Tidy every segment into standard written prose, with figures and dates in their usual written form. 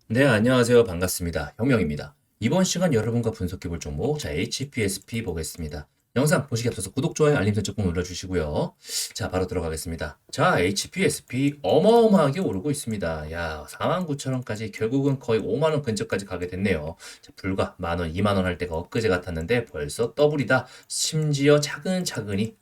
네, 안녕하세요. 반갑습니다. 혁명입니다. 이번 시간 여러분과 분석해볼 종목, HPSP 보겠습니다. 영상 보시기 앞서서 구독, 좋아요, 알림 설정 꼭 눌러주시고요. 자, 바로 들어가겠습니다. 자, HPSP 어마어마하게 오르고 있습니다. 야, 49,000원까지 결국은 거의 5만원 근처까지 가게 됐네요. 자, 불과 만원, 2만원 할 때가 엊그제 같았는데 벌써 더블이다. 심지어 차근차근히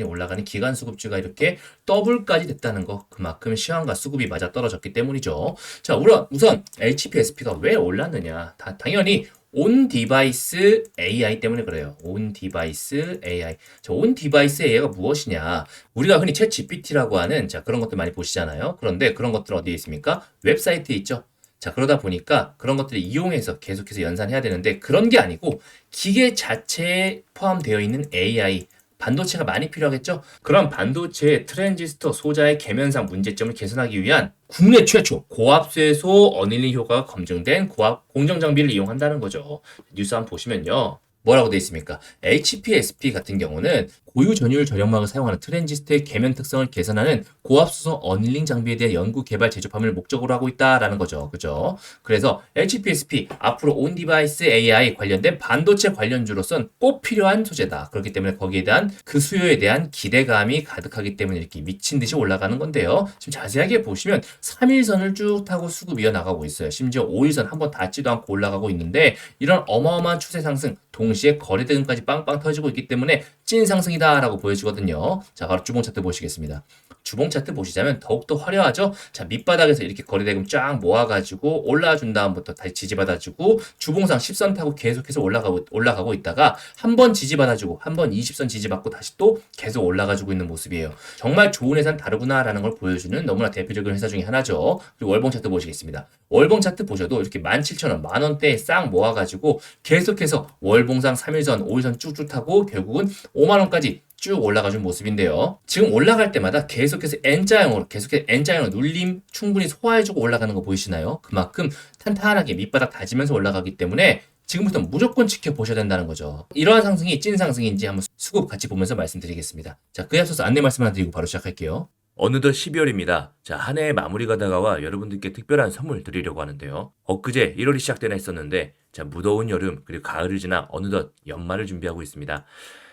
올라가는 기간수급주가 이렇게 더블까지 됐다는 거, 그만큼 시황과 수급이 맞아 떨어졌기 때문이죠. 자, 우선 HPSP가 왜 올랐느냐? 당연히 온 디바이스 AI 때문에 그래요. 온 디바이스 AI. 자, 온 디바이스 AI가 무엇이냐? 우리가 흔히 챗 GPT라고 하는 그런 것들 많이 보시잖아요. 그런데 그런 것들은 어디에 있습니까? 웹사이트에 있죠. 자, 그러다 보니까 그런 것들을 이용해서 계속해서 연산해야 되는데 그런 게 아니고 기계 자체에 포함되어 있는 AI, 반도체가 많이 필요하겠죠? 그럼 반도체의 트랜지스터 소자의 계면상 문제점을 개선하기 위한 국내 최초 고압쇄소 어닐링 효과가 검증된 고압 공정 장비를 이용한다는 거죠. 뉴스 한번 보시면요. 뭐라고 되어 있습니까? HPSP 같은 경우는 고유 전율 저력막을 사용하는 트랜지스터의 계면 특성을 개선하는 고압수소 어닐링 장비에 대한 연구 개발 제조함을 목적으로 하고 있다라는 거죠. 그죠? 그래서 HPSP 앞으로 온 디바이스 AI 관련된 반도체 관련주로선 꼭 필요한 소재다. 그렇기 때문에 거기에 대한 그 수요에 대한 기대감이 가득하기 때문에 이렇게 미친 듯이 올라가는 건데요. 지금 자세하게 보시면 3일선을 쭉 타고 수급 이어나가고 있어요. 심지어 5일선 한번 닿지도 않고 올라가고 있는데 이런 어마어마한 추세 상승 동시에 거래대금까지 빵빵 터지고 있기 때문에 찐 상승이다라고 보여지거든요. 자, 바로 주봉 차트 보시겠습니다. 주봉 차트 보시자면 더욱더 화려하죠? 자, 밑바닥에서 이렇게 거래대금 쫙 모아가지고 올라준 다음부터 다시 지지받아주고 주봉상 10선 타고 계속해서 올라가고 있다가 한 번 지지받아주고 한 번 20선 지지받고 다시 또 계속 올라가지고 있는 모습이에요. 정말 좋은 회사는 다르구나라는 걸 보여주는 너무나 대표적인 회사 중에 하나죠. 그리고 월봉 차트 보시겠습니다. 월봉 차트 보셔도 이렇게 17,000원, 만원대에 싹 모아가지고 계속해서 월봉상 3일선, 5일선 쭉쭉 타고 결국은 5만원까지 쭉 올라가준 모습인데요. 지금 올라갈 때마다 계속해서 N자형으로 눌림 충분히 소화해주고 올라가는 거 보이시나요? 그만큼 탄탄하게 밑바닥 다지면서 올라가기 때문에 지금부터 무조건 지켜보셔야 된다는 거죠. 이러한 상승이 찐 상승인지 한번 수급 같이 보면서 말씀드리겠습니다. 자, 그에 앞서서 안내 말씀 하나 드리고 바로 시작할게요. 어느덧 12월입니다. 자, 한 해의 마무리가 다가와 여러분들께 특별한 선물 드리려고 하는데요. 엊그제 1월이 시작되나 했었는데, 자, 무더운 여름, 그리고 가을을 지나 어느덧 연말을 준비하고 있습니다.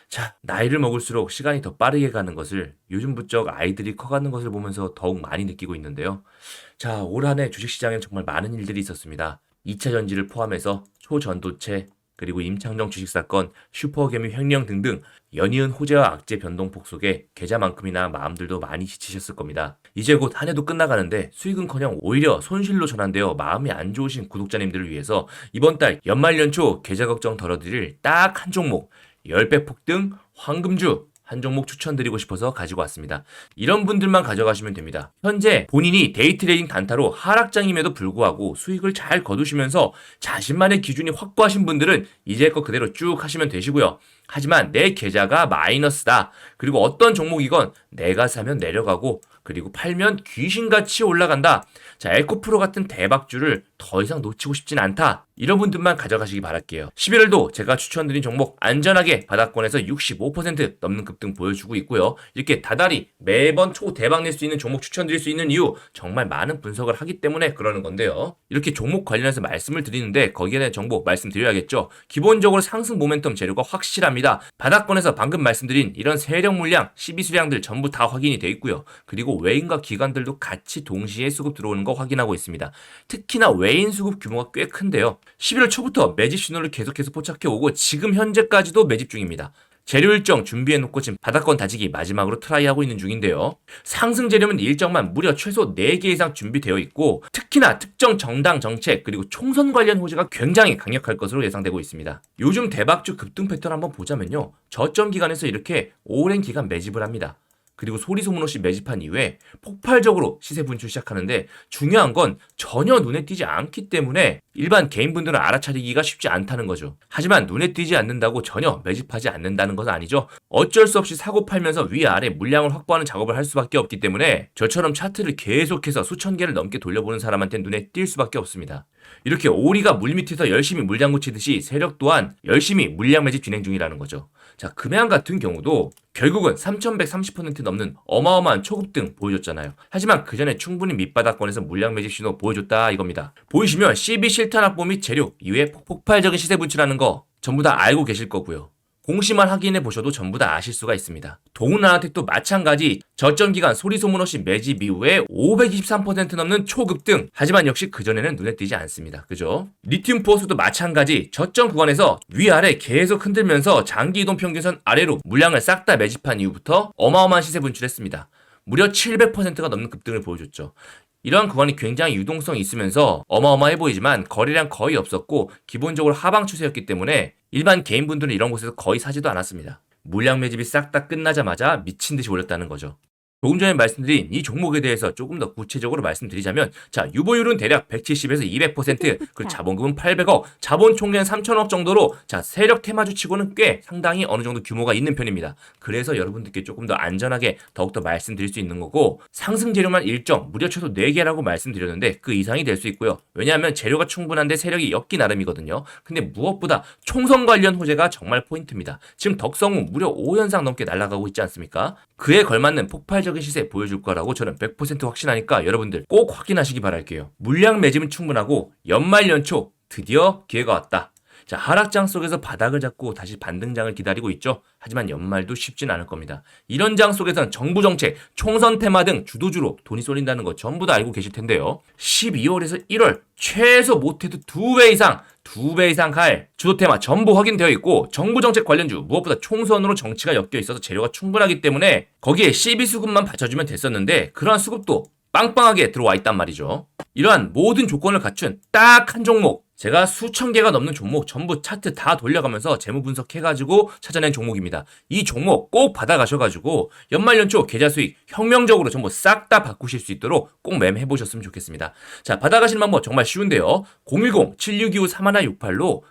자, 나이를 먹을수록 시간이 더 빠르게 가는 것을 요즘 부쩍 아이들이 커가는 것을 보면서 더욱 많이 느끼고 있는데요. 자, 올 한 해 주식시장엔 정말 많은 일들이 있었습니다. 2차 전지를 포함해서 초전도체, 그리고 임창정 주식사건, 슈퍼개미 횡령 등등 연이은 호재와 악재 변동폭 속에 계좌만큼이나 마음들도 많이 지치셨을 겁니다. 이제 곧 한 해도 끝나가는데 수익은커녕 오히려 손실로 전환되어 마음이 안 좋으신 구독자님들을 위해서 이번 달 연말연초 계좌 걱정 덜어드릴 딱 한 종목 10배 폭등 황금주 한 종목 추천드리고 싶어서 가지고 왔습니다. 이런 분들만 가져가시면 됩니다. 현재 본인이 데이트레이딩 단타로 하락장임에도 불구하고 수익을 잘 거두시면서 자신만의 기준이 확고하신 분들은 이제 거 그대로 쭉 하시면 되시고요. 하지만 내 계좌가 마이너스다. 그리고 어떤 종목이건 내가 사면 내려가고 그리고 팔면 귀신같이 올라간다. 자, 에코프로 같은 대박주를 더 이상 놓치고 싶진 않다. 이런 분들만 가져가시기 바랄게요. 11월도 제가 추천드린 종목 안전하게 바닥권에서 65% 넘는 급등 보여주고 있고요. 이렇게 다달이 매번 초대박 낼 수 있는 종목 추천드릴 수 있는 이유 정말 많은 분석을 하기 때문에 그러는 건데요. 이렇게 종목 관련해서 말씀을 드리는데 거기에 대한 정보 말씀드려야겠죠. 기본적으로 상승 모멘텀 재료가 확실합니다. 바닥권에서 방금 말씀드린 이런 세력 물량, 시비수량들 전부 다 확인이 돼 있고요. 그리고 외인과 기관들도 같이 동시에 수급 들어오는 거 확인하고 있습니다. 특히나 외인 수급 규모가 꽤 큰데요. 11월 초부터 매집 신호를 계속해서 포착해오고 지금 현재까지도 매집 중입니다. 재료 일정 준비해놓고 지금 바닥권 다지기 마지막으로 트라이하고 있는 중인데요. 상승 재료는 일정만 무려 최소 4개 이상 준비되어 있고 특히나 특정 정당 정책 그리고 총선 관련 호재가 굉장히 강력할 것으로 예상되고 있습니다. 요즘 대박주 급등 패턴 한번 보자면요. 저점 기간에서 이렇게 오랜 기간 매집을 합니다. 그리고 소리소문 없이 매집한 이후에 폭발적으로 시세 분출 시작하는데 중요한 건 전혀 눈에 띄지 않기 때문에 일반 개인분들은 알아차리기가 쉽지 않다는 거죠. 하지만 눈에 띄지 않는다고 전혀 매집하지 않는다는 것은 아니죠. 어쩔 수 없이 사고 팔면서 위아래 물량을 확보하는 작업을 할 수밖에 없기 때문에 저처럼 차트를 계속해서 수천 개를 넘게 돌려보는 사람한테 눈에 띌 수밖에 없습니다. 이렇게 오리가 물밑에서 열심히 물장구 치듯이 세력 또한 열심히 물량 매집 진행 중이라는 거죠. 자, 금양 같은 경우도 결국은 3130% 넘는 어마어마한 초급등 보여줬잖아요. 하지만 그 전에 충분히 밑바닥권에서 물량 매집 신호 보여줬다 이겁니다. 보이시면 CB 실탄 확보 및 재료 이외에 폭발적인 시세 분출하는 거 전부 다 알고 계실 거고요. 공시만 확인해 보셔도 전부 다 아실 수가 있습니다. 동훈나한테도 마찬가지 저점 기간 소리 소문 없이 매집 이후에 523% 넘는 초급등. 하지만 역시 그전에는 눈에 띄지 않습니다. 그죠? 리튬 포스도 마찬가지 저점 구간에서 위아래 계속 흔들면서 장기 이동 평균선 아래로 물량을 싹 다 매집한 이후부터 어마어마한 시세 분출했습니다. 무려 700%가 넘는 급등을 보여줬죠. 이러한 구간이 굉장히 유동성이 있으면서 어마어마해 보이지만 거래량 거의 없었고 기본적으로 하방 추세였기 때문에 일반 개인분들은 이런 곳에서 거의 사지도 않았습니다. 물량 매집이 싹 다 끝나자마자 미친 듯이 올렸다는 거죠. 조금 전에 말씀드린 이 종목에 대해서 조금 더 구체적으로 말씀드리자면 자, 유보율은 대략 170에서 200%, 그리고 자본금은 800억, 자본 총계는 3천억 정도로 자, 세력 테마주 치고는 꽤 상당히 어느 정도 규모가 있는 편입니다. 그래서 여러분들께 조금 더 안전하게 더욱더 말씀드릴 수 있는 거고 상승 재료만 일정, 무려 최소 4개라고 말씀드렸는데 그 이상이 될 수 있고요. 왜냐하면 재료가 충분한데 세력이 엮기 나름이거든요. 근데 무엇보다 총선 관련 호재가 정말 포인트입니다. 지금 덕성우 무려 5연상 넘게 날아가고 있지 않습니까? 그에 걸맞는 폭발적인 시세 보여줄 거라고 저는 100% 확신하니까 여러분들 꼭 확인하시기 바랄게요. 물량 매집은 충분하고 연말 연초 드디어 기회가 왔다. 자, 하락장 속에서 바닥을 잡고 다시 반등장을 기다리고 있죠. 하지만 연말도 쉽진 않을 겁니다. 이런 장 속에선 정부 정책, 총선 테마 등 주도주로 돈이 쏠린다는 거 전부 다 알고 계실 텐데요. 12월에서 1월 최소 못해도 2배 이상 갈 주도 테마 전부 확인되어 있고 정부 정책 관련주 무엇보다 총선으로 정치가 엮여 있어서 재료가 충분하기 때문에 거기에 CB 수급만 받쳐주면 됐었는데 그러한 수급도 빵빵하게 들어와 있단 말이죠. 이러한 모든 조건을 갖춘 딱 한 종목, 제가 수천 개가 넘는 종목 전부 차트 다 돌려가면서 재무 분석해가지고 찾아낸 종목입니다. 이 종목 꼭 받아가셔가지고 연말연초 계좌 수익 혁명적으로 전부 싹 다 바꾸실 수 있도록 꼭 매매해보셨으면 좋겠습니다. 자, 받아가시는 방법 정말 쉬운데요. 010-7625-3168로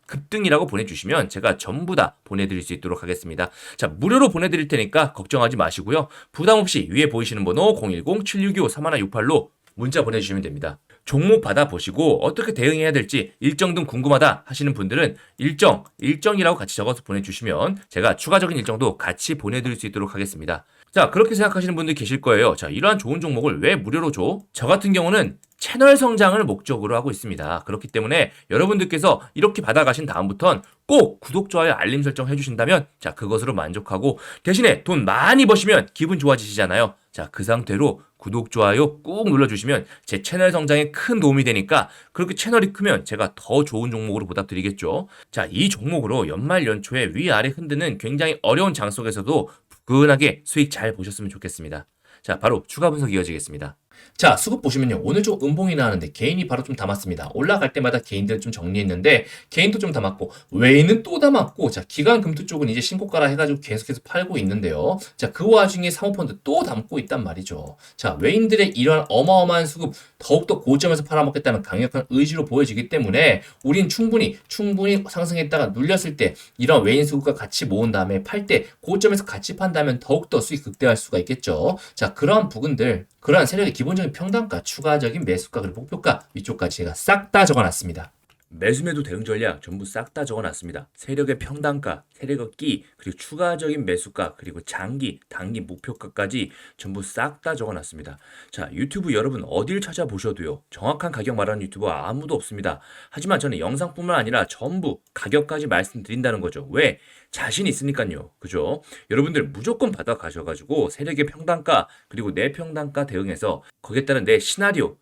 급등이라고 보내주시면 제가 전부 다 보내드릴 수 있도록 하겠습니다. 자, 무료로 보내드릴 테니까 걱정하지 마시고요. 부담 없이 위에 보이시는 번호 010-7625-3168로 문자 보내주시면 됩니다. 종목 받아보시고 어떻게 대응해야 될지 일정 등 궁금하다 하시는 분들은 일정이라고 같이 적어서 보내주시면 제가 추가적인 일정도 같이 보내드릴 수 있도록 하겠습니다. 자, 그렇게 생각하시는 분들 계실 거예요. 자, 이러한 좋은 종목을 왜 무료로 줘? 저 같은 경우는 채널 성장을 목적으로 하고 있습니다. 그렇기 때문에 여러분들께서 이렇게 받아가신 다음부턴 꼭 구독, 좋아요, 알림 설정 해주신다면 자, 그것으로 만족하고 대신에 돈 많이 버시면 기분 좋아지시잖아요. 자, 그 상태로 구독, 좋아요 꾹 눌러주시면 제 채널 성장에 큰 도움이 되니까 그렇게 채널이 크면 제가 더 좋은 종목으로 보답드리겠죠. 자, 이 종목으로 연말 연초에 위아래 흔드는 굉장히 어려운 장 속에서도 부근하게 수익 잘 보셨으면 좋겠습니다. 자, 바로 추가 분석 이어지겠습니다. 자, 수급 보시면요. 오늘 좀 음봉이 나왔는데 개인이 바로 좀 담았습니다. 올라갈 때마다 개인들 좀 정리했는데 개인도 좀 담았고 외인은 또 담았고 자, 기관 금투 쪽은 이제 신고가라 해가지고 계속해서 팔고 있는데요. 자, 그 와중에 사모펀드 또 담고 있단 말이죠. 자, 외인들의 이러한 어마어마한 수급 더욱더 고점에서 팔아먹겠다는 강력한 의지로 보여지기 때문에 우린 충분히 상승했다가 눌렸을 때 이런 외인 수급과 같이 모은 다음에 팔 때 고점에서 같이 판다면 더욱더 수익 극대화할 수가 있겠죠. 자, 그러한 부분들 그러한 세력의 기본적인 평단가, 추가적인 매수가, 그리고 목표가 위쪽까지 제가 싹 다 적어놨습니다. 매수매도 대응 전략 전부 싹 다 적어놨습니다. 세력의 평단가, 세력의 끼, 그리고 추가적인 매수가, 그리고 장기, 단기 목표가까지 전부 싹 다 적어놨습니다. 자, 유튜브 여러분 어딜 찾아보셔도요. 정확한 가격 말하는 유튜버 아무도 없습니다. 하지만 저는 영상뿐만 아니라 전부 가격까지 말씀드린다는 거죠. 왜? 자신 있으니까요. 그죠? 여러분들 무조건 받아가셔가지고 세력의 평단가, 그리고 내 평단가 대응해서 거기에 따른 내 시나리오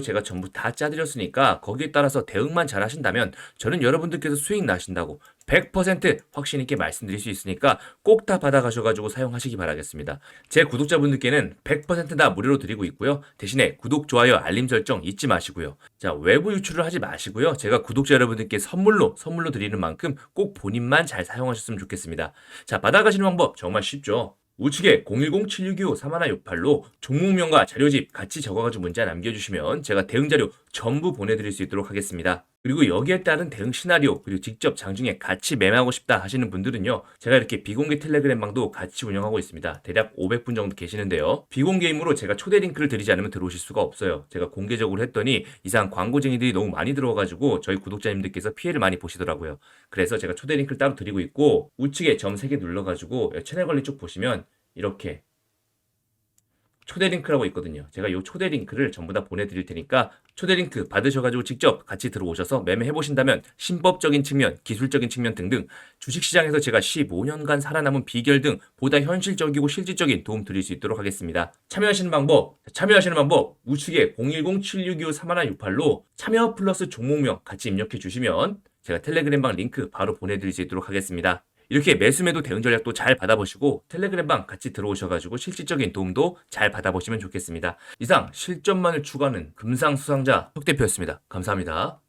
제가 전부 다 짜드렸으니까 거기에 따라서 대응만 잘 하신다면 저는 여러분들께서 수익 나신다고 100% 확신 있게 말씀드릴 수 있으니까 꼭 다 받아가셔가지고 사용하시기 바라겠습니다. 제 구독자분들께는 100%다 무료로 드리고 있고요. 대신에 구독, 좋아요, 알림 설정 잊지 마시고요. 자, 외부 유출을 하지 마시고요. 제가 구독자 여러분들께 선물로 드리는 만큼 꼭 본인만 잘 사용하셨으면 좋겠습니다. 자, 받아가시는 방법 정말 쉽죠. 우측에 010-7625-3168로 종목명과 자료집 같이 적어가지고 문자 남겨주시면 제가 대응자료 전부 보내드릴 수 있도록 하겠습니다. 그리고 여기에 따른 대응 시나리오 그리고 직접 장중에 같이 매매하고 싶다 하시는 분들은요, 제가 이렇게 비공개 텔레그램 방도 같이 운영하고 있습니다. 대략 500분 정도 계시는데요. 비공개이므로 제가 초대 링크를 드리지 않으면 들어오실 수가 없어요. 제가 공개적으로 했더니 이상 광고쟁이들이 너무 많이 들어와가지고 저희 구독자님들께서 피해를 많이 보시더라고요. 그래서 제가 초대 링크를 따로 드리고 있고, 우측에 점 3개 눌러가지고 채널 관리 쪽 보시면 이렇게 초대 링크라고 있거든요. 제가 이 초대 링크를 전부 다 보내드릴 테니까 초대 링크 받으셔가지고 직접 같이 들어오셔서 매매해 보신다면 신법적인 측면, 기술적인 측면 등등 주식시장에서 제가 15년간 살아남은 비결 등 보다 현실적이고 실질적인 도움 드릴 수 있도록 하겠습니다. 참여하시는 방법 우측에 010-7625-3168로 참여 플러스 종목명 같이 입력해 주시면 제가 텔레그램방 링크 바로 보내드릴 수 있도록 하겠습니다. 이렇게 매수매도 대응 전략도 잘 받아보시고 텔레그램방 같이 들어오셔가지고 실질적인 도움도 잘 받아보시면 좋겠습니다. 이상 실전만을 추구하는 금상수상자 석 대표였습니다. 감사합니다.